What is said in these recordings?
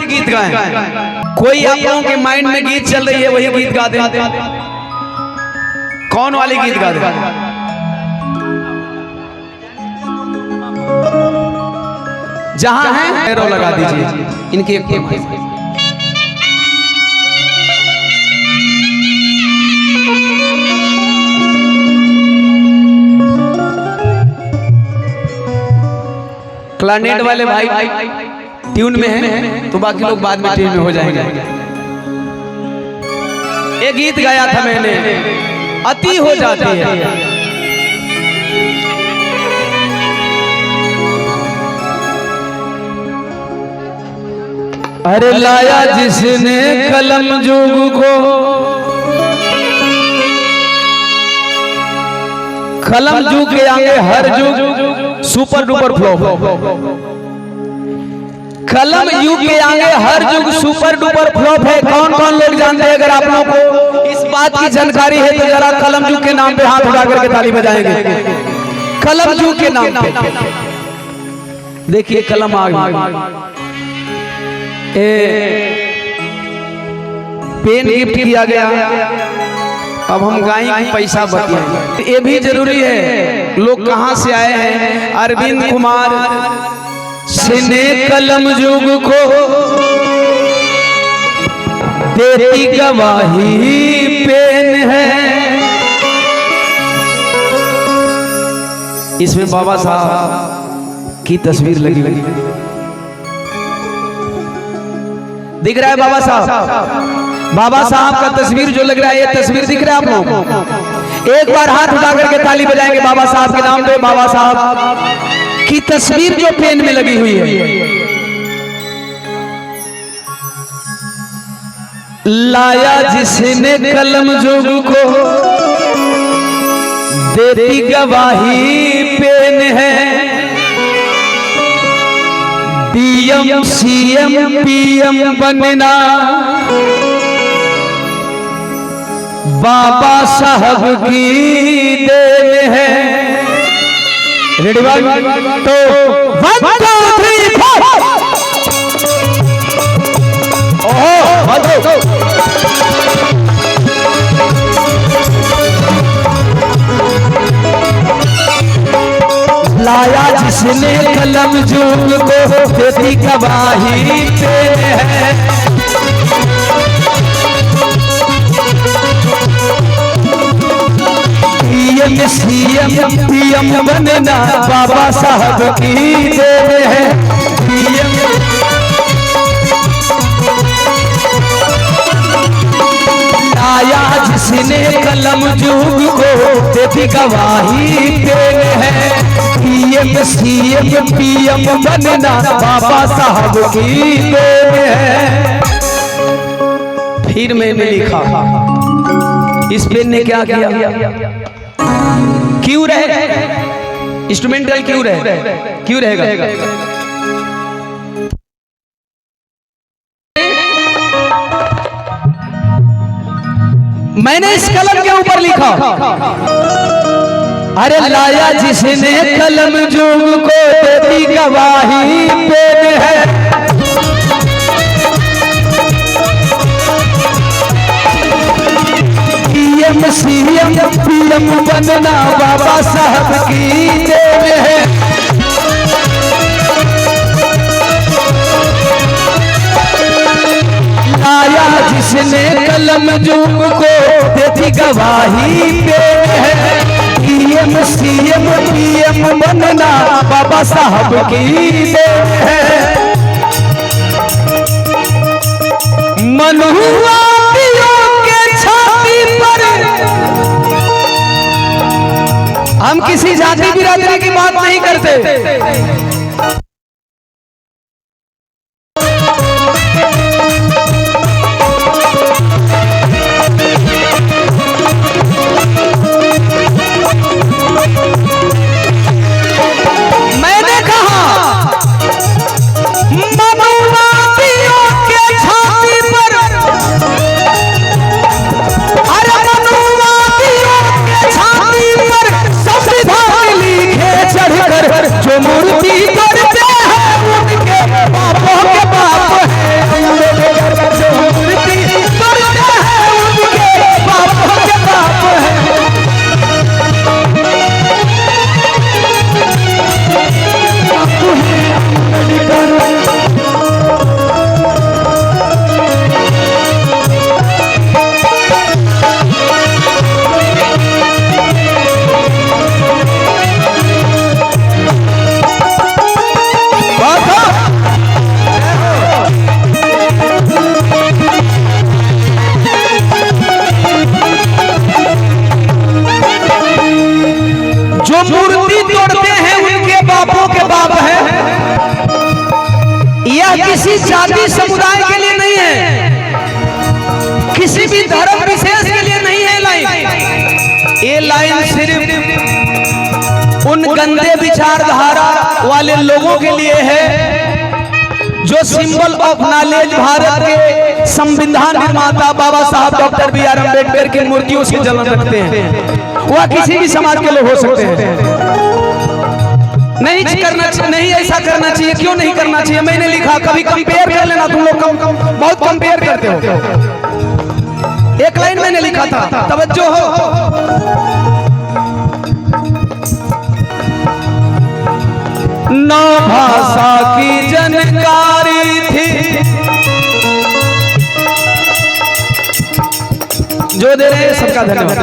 गीत गाएं। कोई आप लोगों के माइंड में गीत चल रही है वही गीत गा दे। कौन वाले गीत गा दे? जहां है एरो लगा दीजिए इनके एक क्लारनेट वाले भाई ट्यून में है तो बाकी लोग बाद में ट्यून में हो जाएंगे। एक गीत गाया था मैंने, अति हो जाती है। अरे लाया जिसने कलम जुग को, कलम जुग के आगे हर जुग सुपर डुपर फ्लॉप। कलम युग के आगे हर युग सुपर डुपर फ्लॉप है। कौन कौन लोग जानते हैं? अगर आप लोगों को इस बात की जानकारी है तो जरा कलम युग के नाम पे हाथ उठा करके ताली बजाएंगे। कलम युग के नाम पे देखिए कलम आ गई, पेन गिफ्ट किया गया। अब हम गाएं पैसा बतियाएं, ये भी जरूरी है। लोग कहां से आए हैं? अरविंद कुमार सिने कलम युग को तेरी गवाही पेन है। इसमें बाबा साहब की तस्वीर लगी हुई दिख रहा है। बाबा साहब का तस्वीर जो लग रहा है, ये तस्वीर दिख रहा है आप लोगों को? एक बार हाथ उठा करके ताली बजाएंगे बाबा साहब के नाम पे। बाबा साहब की तस्वीर जो पेन में लगी हुई है। लाया जिसने कलम जुग को तेरी गवाही पेन है। डीएम सीएम पीएम बनना बाबा साहब की देन है। रेडी तो 1 2 3 4 लाया जिसने कलम जुग को तेरी गवाही पेन है। डीएम सीएम पीएम बनना बाबा साहब की देन है। लाया जिसने कलम जुग को तेरी गवाही पेन है। डीएम सीएम पीएम बनना बाबा साहब की देन है। फिर मैंने लिखा, इस पेन ने क्या किया? क्यों रहे इंस्ट्रूमेंटल? क्यों रहेगा? मैंने इस कलम के ऊपर लिखा, अरे लाया जिसने कलम जुग को तेरी गवाही पेन है। डीएम सीएम पीएम बनना बाबा साहब की देन है। लाया जिसने कलम जुग को तेरी गवाही पेन है। डीएम सीएम पीएम बनना बाबा साहब की देन है। मनुवादियों के छाती पर हम किसी जाति बिरादरी की बात नहीं करते। मैंने कहा मनुवादियों के छाती पर, अरे मनुवादियों के छाती पर संविधान लिखे चढ़कर जो मूर्ति समुदाय के लिए नहीं है, किसी भी धर्म विशेष के लिए नहीं है लाइन। ये लाइन सिर्फ उन गंदे विचारधारा वाले लोगों के लिए है जो सिंबल ऑफ नॉलेज भारत के संविधान निर्माता बाबा साहब डॉक्टर बी.आर. अम्बेडकर की मूर्तियों से जलन रखते हैं। वह किसी भी समाज के लोग हो सकते हैं। नहीं करना, नहीं ऐसा करना चाहिए। क्यों नहीं करना चाहिए? मैंने लिखा, कभी कंपेयर कर लेना। तुम लोग बहुत कंपेयर करते हो। एक लाइन मैंने लिखा था, तवज्जो हो। नौ भाषा की जानकारी थी, जो दे रहे सबका धन्यवाद।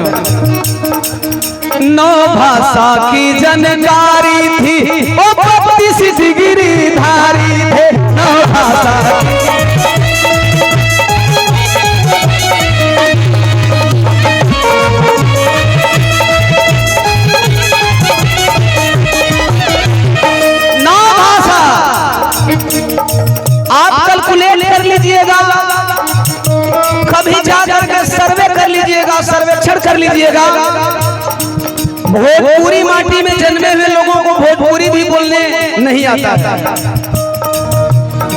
नौ भाषा की जानकारी थी, ओ 32 डिग्री धारी थे। नौ भाषा आप कैलकुलेट कर लीजिएगा, कभी जाकर के सर्वे कर लीजिएगा, सर्वेक्षण कर लीजिएगा। भोजपुरी माटी में जन्मे हुए लोगों को भोजपुरी भी बोलने नहीं आता।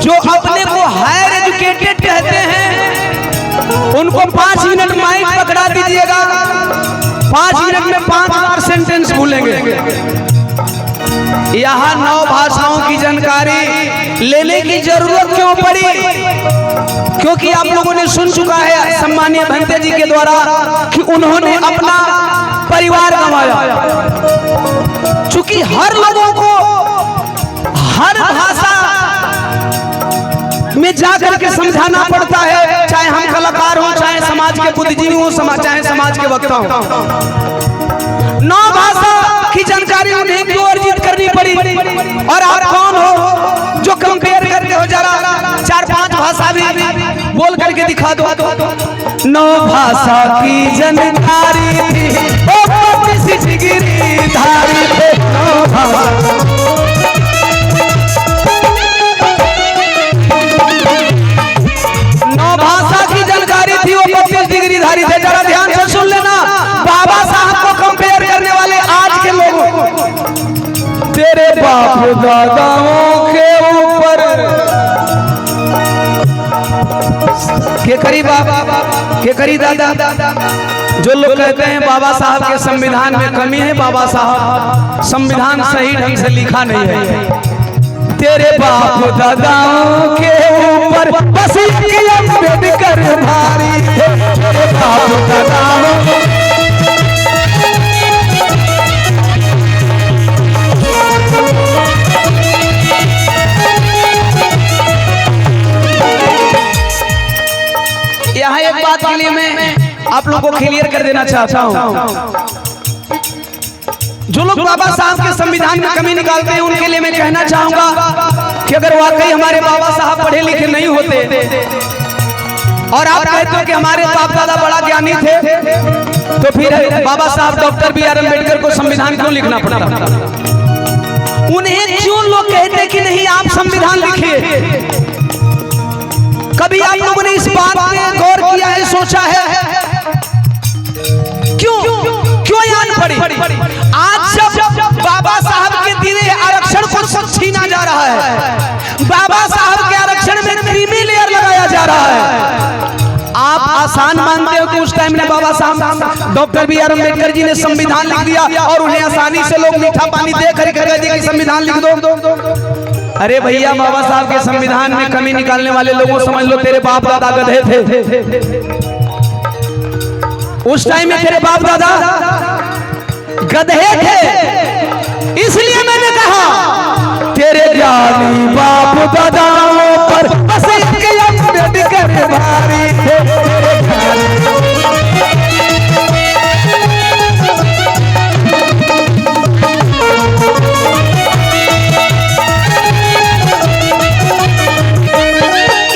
जो अपने को हायर एजुकेटेड कहते हैं, उनको 5 मिनट माइक पकड़ा दीजिएगा, 5 मिनट में 5 बार सेंटेंस भूलेंगे। यहाँ 9 भाषाओं की जानकारी लेने की जरूरत क्यों पड़ी? क्योंकि आप लोगों ने सुन चुका है सम्मानीय भंते जी के द्वारा कि उन्होंने अपना परिवार गंवाया। चूंकि हर लोगों को हर भाषा में जाकर के समझाना पड़ता है, चाहे हम कलाकार हो, चाहे समाज के बुद्धिजीवी हो, चाहे समाज के वक्ता हो। 9 भाषा की जानकारी उन्हें क्यों अर्जित करनी पड़ी? और आप कौन हो जो कंपेयर करते हो? जरा 4-5 भाषा भी बोल करके दिखा दो। 9 भाषा की जानकारी थी, ओ 32 डिग्री धारी थे। 9 भाषा की जानकारी थी, वो 32 डिग्री धारी थे। जरा ध्यान से सुन लेना। बाबा साहब को कंपेयर करने वाले आज के लोग तेरे बाप दादाओं के ऊपर के करी दादा। जो लोग कहते हैं बाबा साहब के संविधान में कमी है, बाबा साहब संविधान सही ढंग से लिखा नहीं है। तेरे बाप दादाओं के ऊपर बस अम्बेडकर भारी है। तेरे बाप दादाओं यहाँ एक बात के लिए मैं आप लोगों को क्लियर कर देना चाहता हूँ। जो लोग बाबा साहब के संविधान में कमी निकालते हैं, उनके लिए मैं कहना चाहूंगा कि अगर वाकई हमारे बाबा साहब पढ़े लिखे नहीं होते और आप कहते हो कि हमारे बाप दादा बड़ा ज्ञानी थे, तो फिर बाबा साहब डॉक्टर बी.आर. अम्बेडकर को संविधान क्यों लिखना पड़ता? उन्हें क्यों लोग कहते कि नहीं आप संविधान लिखिए? कभी आप लोगों ने इस बात पे गौर किया है, सोचा है क्यों याद पड़ी? आज जब बाबा साहब के दिए आरक्षण को छीना जा रहा है, बाबा साहब के आरक्षण में क्रीमी लेयर लगाया जा रहा है, आप आसान मानते हो कि उस टाइम में बाबा साहब डॉक्टर बी.आर. अम्बेडकर जी ने संविधान लिख दिया और उन्हें आसानी से लोग मीठा पानी दे कर संविधान लिख दो? अरे भैया, बाबा साहब के संविधान में कमी निकालने वाले लोगों समझ लो तेरे बाप दादा गधे थे। उस टाइम में तेरे बाप दादा गधे थे, इसलिए मैंने कहा तेरे ज्ञानी बाप दादाओं पर बस अम्बेडकर भारी थे।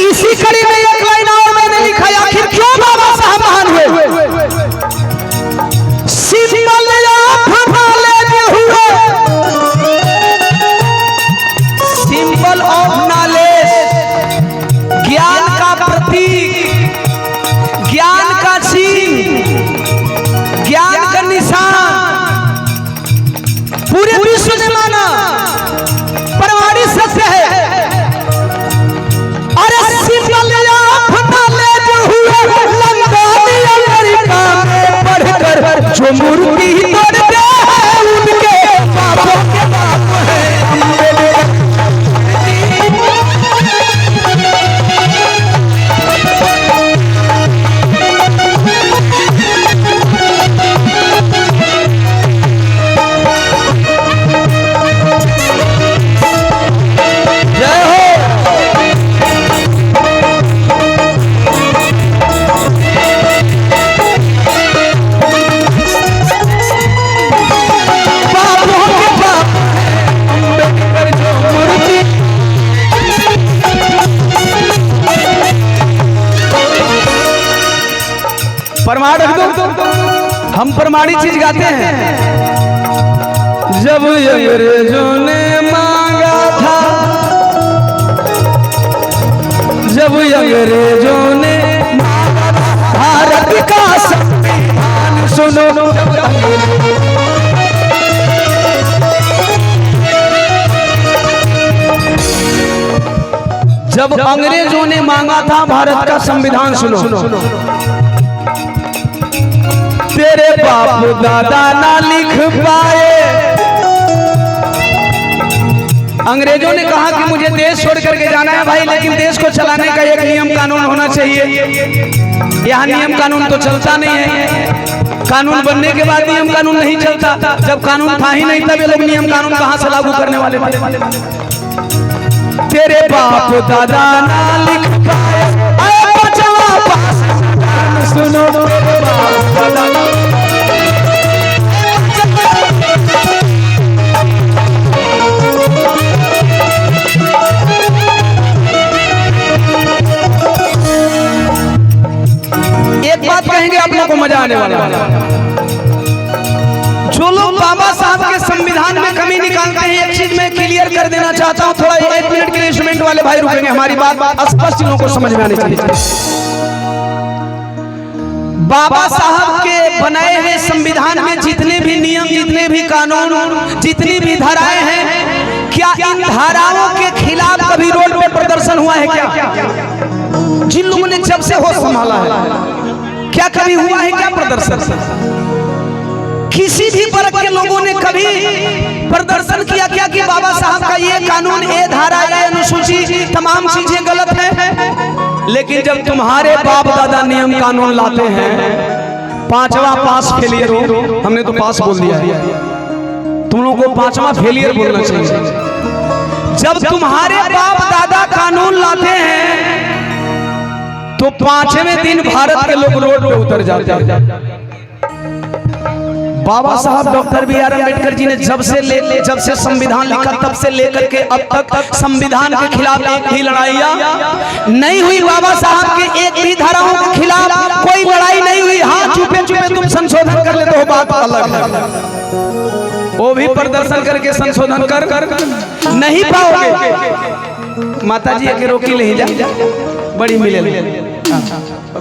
इसी कड़ी में एक लाइन और मैंने लिखा, आखिर क्यों बाबा साहब महान हुए? सिंबल ऑफ नॉलेज प्रमाण रख दो, हम प्रमाणित चीज गाते हैं। जब अंग्रेजों ने मांगा था, जब अंग्रेजों ने भारत का संविधान सुनो, जब अंग्रेजों ने मांगा था भारत का संविधान सुनो, तेरे बाप दादा ना लिख पाए। अंग्रेजों ने कहा कि मुझे देश छोड़ करके जाना है भाई, लेकिन देश को चलाने का एक नियम कानून होना चाहिए। यहाँ नियम कानून तो चलता नहीं है, कानून बनने के बाद नियम कानून नहीं चलता। जब कानून था ही नहीं तब ये लोग नियम कानून कहाँ से लागू करने वाले थे। तेरे बाप दादा ना लिख पाए, सुनो एक बात कहेंगे आप लोगों को मजा आने वाला। जो लोग बाबा साहब के संविधान में कमी निकालते हैं, एक चीज मैं क्लियर कर देना चाहता हूं, थोड़ा 1 मिनट के लिए इंस्ट्रूमेंट वाले भाई रुकेंगे, हमारी बात स्पष्ट लोगों को समझ में आनी चाहिए। बाबा साहब के बनाए हुए संविधान में जितने भी नियम, जितने भी कानून, जितनी भी धाराएं हैं, क्या इन धाराओं के खिलाफ कभी रोड पे प्रदर्शन हुआ है क्या? जिन लोगों ने जब से होश संभाला है, क्या कभी हुआ है क्या प्रदर्शन? किसी भी वर्ग के लोगों ने कभी प्रदर्शन किया क्या कि बाबा साहब का ये कानून, ये धारा, ये अनुसूची, तमाम चीजें गलत है? लेकिन जब तुम्हारे बाप दादा नियम कानून लाते हैं, 5वां पास फेलियर हो, हमने तो पास बोल दिया है, तुम लोगों को 5वां फेलियर बोलना चाहिए। जब तुम्हारे बाप दादा कानून लाते हैं तो 5वें दिन भारत के लोग रोड पे उतर जाते हैं। बाबा साहब डॉक्टर बी.आर. अम्बेडकर जी ने जब से संविधान लिखा तब से लेकर के अब तक संविधान के खिलाफ एक भी लड़ाइयाँ नहीं हुई। बाबा साहब के एक भी धाराओं के खिलाफ कोई लड़ाई नहीं हुई। हाँ, चुपे चुपे तुम संशोधन कर लेते हो, बात अलग है, वो भी प्रदर्शन करके संशोधन कर नहीं पाओगे। माता जी के रोकी नहीं जा, बड़ी मिले,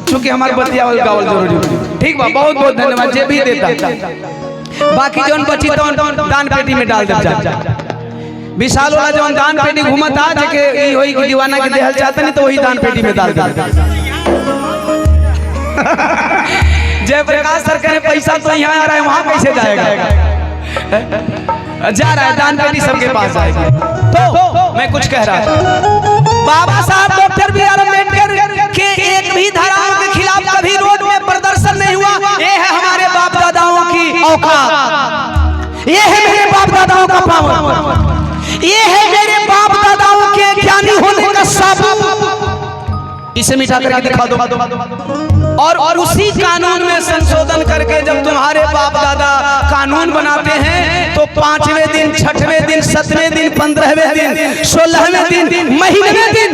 चूंकि हमारे बतियावल गावल जरूरी। ठीक बा, बहुत बहुत धन्यवाद। जे भी देता, बाकी जौन बची तो दान पेटी में डाल दे जा। विशाल वाला जौन दान पेटी घूमता जेके ई होई कि दीवाना के देहल चाहता नहीं तो वही दान पेटी में डाल दे। जयप्रकाश सर कहे पैसा तो यहाँ आ रहा है, वहां कैसे जाएगा? जा रहा है, दान पेटी सबके पास आएगी। तो मैं कुछ कह रहा था, बाबा साहब डॉक्टर बी.आर. अम्बेडकर के एक भी धाराओं के खिलाफ कभी रोड में प्रदर्शन नहीं हुआ। ये है हमारे बाप दादाओं की औकात, ये है मेरे बाप दादाओं का पावर, ये है मेरे बाप दादाओं के ज्ञानी होने का सबूत। इसे मिटा करके दिखा दो। और उसी कानून में संशोधन करके जब तुम्हारे बाप दादा कानून बनाते हैं तो 5वें दिन, 6वें दिन, 7वें दिन, 15वें दिन, 16वें दिन, महीने दिन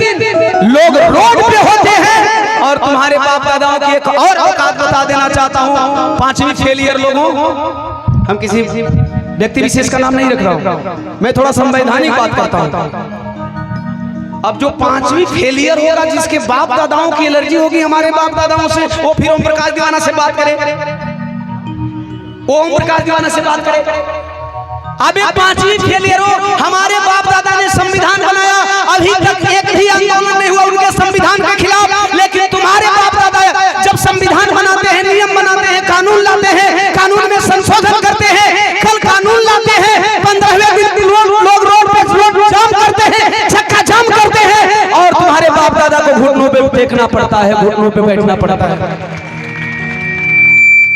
लोग रोड पे होते हैं। और तुम्हारे बाप दादाओं की एक और औकात बता देना चाहता हूँ, 5वीं फेलियर लोगों, हम किसी व्यक्ति विशेष का नाम नहीं रख रहा हूँ, मैं थोड़ा संवैधानिक बात करता हूँ। अब जो 5वीं फेलियर होगा, जिसके बाप दादाओं की एलर्जी होगी हमारे बाप दादाओं से, वो फिर ओम प्रकाश दीवाना से बात करे, ओम प्रकाश दीवाना से बात करे। अब 5वीं फेलियर हो, हमारे बाप दादा ने संविधान बनाया, अभी तक एक भी आंदोलन नहीं हुआ उनके संविधान के खिलाफ। लेकिन तुम्हारे बाप दादा जब संविधान बनाते हैं, नियम बनाते हैं, कानून लाते हैं, कानून में संशोधन करते हैं, कल कानून लाते हैं, 15वें दिन लोग रोड पे जाम करते हैं, चक्का जाम करते हैं, और तुम्हारे बाप दादा को घुटनों पे टेकना पड़ता है, घुटनों पे बैठना पड़ता है।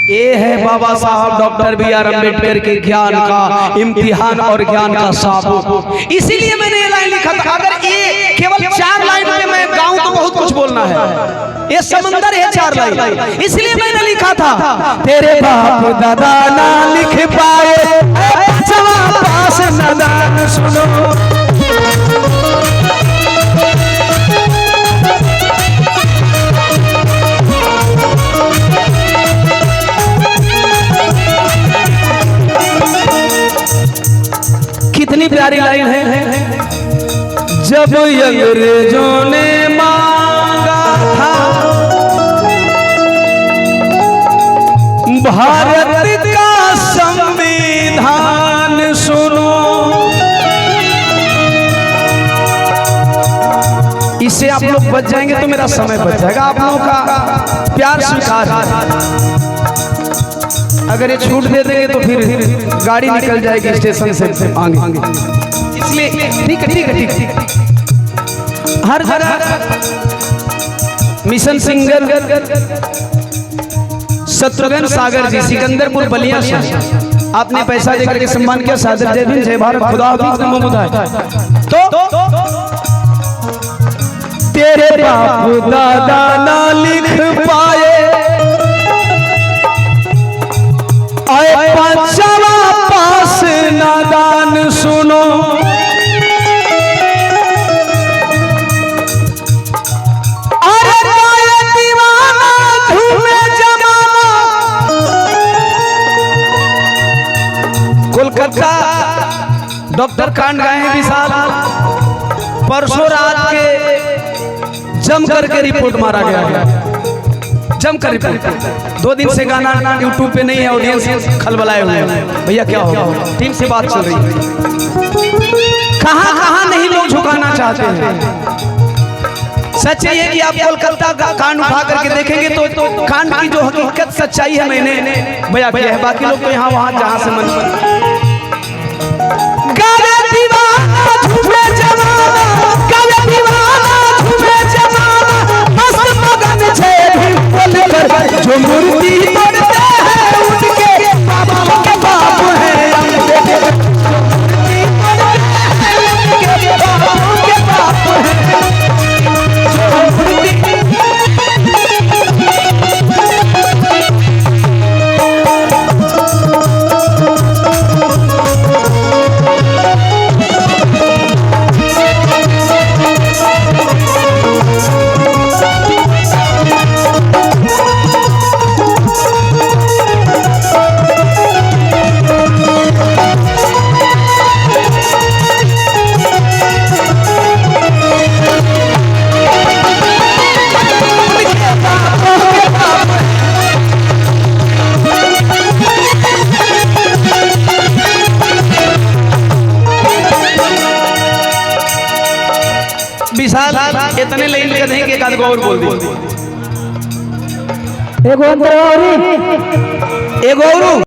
ये है बाबा साहब डॉक्टर बी.आर. अम्बेडकर के ज्ञान का इम्तिहान और ज्ञान का साबुत। इसीलिए मैंने ये लाइन लिखा था, अगर ये केवल 4 लाइन में मैं गाऊं तो बहुत कुछ बोलना है, ये समंदर है 4 लाइन। इसलिए मैंने लिखा था, तेरे बाप दादा ना लिख पाए, पास नदान सुनो। प्यारी लाइन है। जब अंग्रेजों ने मांगा था भारत का संविधान सुनो, इससे आप लोग बच जाएंगे तो मेरा समय बच जाएगा। आप लोगों का प्यार स्वीकार, अगर ये छूट दे देंगे तो फिर गाड़ी निकल जाएगी स्टेशन से आगे, इसलिए ठीक है। हर जगह मिशन सिंगर शत्रुघ्न सागर जी सिकंदरपुर बलिया से आपने पैसा देकर के सम्मान किया। सादर जय भीम, जय भारत, खुदा हाफिज़, नमो बुद्धाय। तो तेरे बाप दादा ना लिख पाए आए पांचवा पास नादान सुनो, अरे गाये दीवाना झूमे जमाना। कोलकाता डॉक्टर कांड गाए हैं विशाल, परसों रात के जम करके रिपोर्ट मारा गया, जम कर रिपोर्ट। 2 दिन से गाना यूट्यूब पे नहीं है, ऑडियंस खलबलाए हुए हैं। भैया क्या होगा, टीम से बात चल रही है, कहां नहीं लोग झुकाना चाहते हैं। सच ये कि आप कोलकाता का कांड उठा करके देखेंगे तो कांड की जो हकीकत सच्चाई है मैंने बयां किया है। बाकी लोग तो यहाँ वहां जहां से मन जो मूर्ति तोड़ते हैं उनके बाप के बाप हैं, विशाल इतने लाइन कर देंगे, एक आध को और बोल दी, एगो और